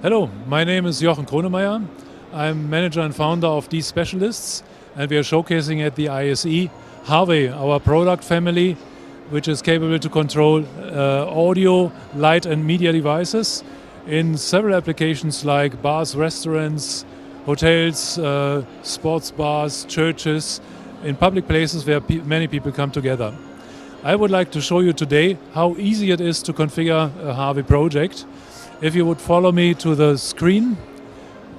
Hello, my name is Jochen Kronemeyer. I'm manager and founder of DSPECIALISTS, and we are showcasing at the ISE HARVEY, our product family, which is capable to control audio, light and media devices in several applications like bars, restaurants, hotels, sports bars, churches, in public places where many people come together. I would like to show you today how easy it is to configure a HARVEY project. If you would follow me to the screen,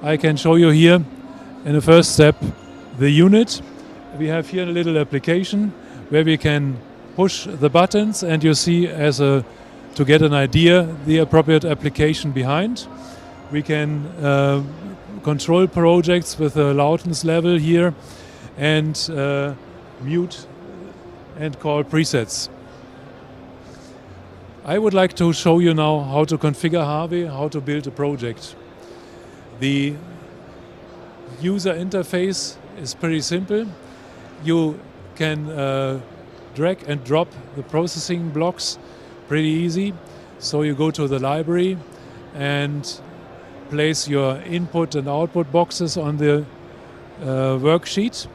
I can show you here in the first step the unit. We have here a little application where we can push the buttons, and you see to get an idea the appropriate application behind. We can control projects with a loudness level here and mute and call presets. I would like to show you now how to configure HARVEY, how to build a project. The user interface is pretty simple. You can drag and drop the processing blocks pretty easy. So you go to the library and place your input and output boxes on the worksheet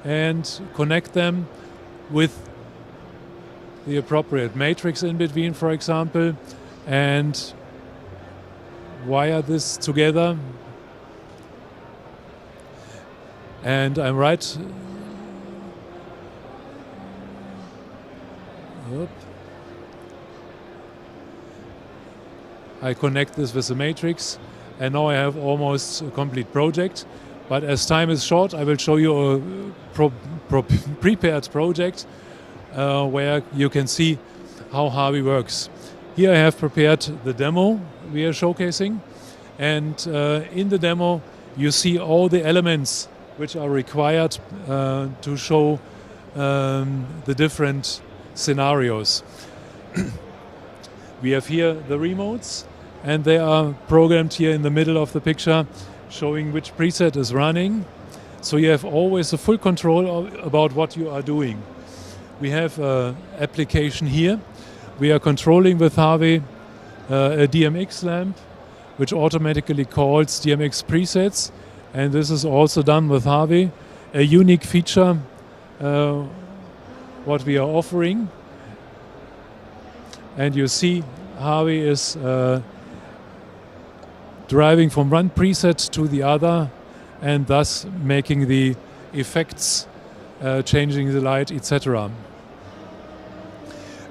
and connect them with the appropriate matrix in between, for example, and wire this together. And I'm right. I connect this with the matrix, and now I have almost a complete project. But as time is short, I will show you a prepared project where you can see how HARVEY works. Here I have prepared the demo we are showcasing, and in the demo you see all the elements which are required to show the different scenarios. We have here the remotes, and they are programmed here in the middle of the picture, showing which preset is running. So you have always a full control about what you are doing. We have an application here. We are controlling with HARVEY a DMX lamp, which automatically calls DMX presets. And this is also done with HARVEY, a unique feature what we are offering. And you see HARVEY is driving from one preset to the other, and thus making the effects, changing the light, etc.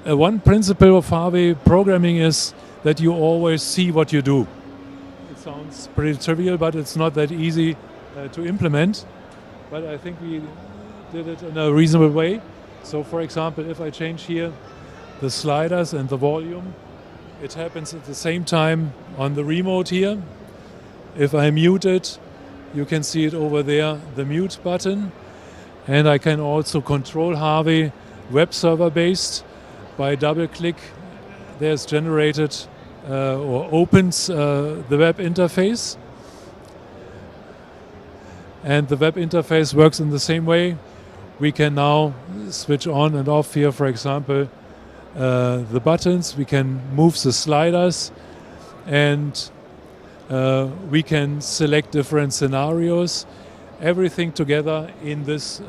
One principle of HARVEY programming is that you always see what you do. It sounds pretty trivial, but it's not that easy to implement. But I think we did it in a reasonable way. So for example, if I change here the sliders and the volume, it happens at the same time on the remote here. If I mute it, you can see it over there, the mute button. And I can also control HARVEY web server based. By double click, there's generated or opens the web interface. And the web interface works in the same way. We can now switch on and off here, for example, the buttons. We can move the sliders, and we can select different scenarios. Everything together in this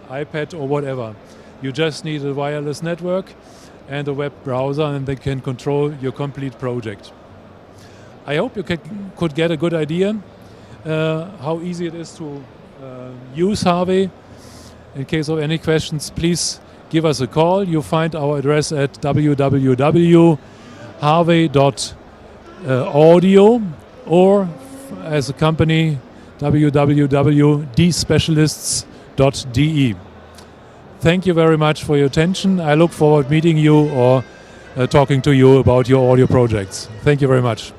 iPad or whatever. You just need a wireless network and a web browser, and they can control your complete project. I hope you could get a good idea how easy it is to use HARVEY. In case of any questions, please give us a call. You find our address at www.harvey.audio, or as a company, www.dspecialists.de. Thank you very much for your attention. I look forward to meeting you or talking to you about your audio projects. Thank you very much.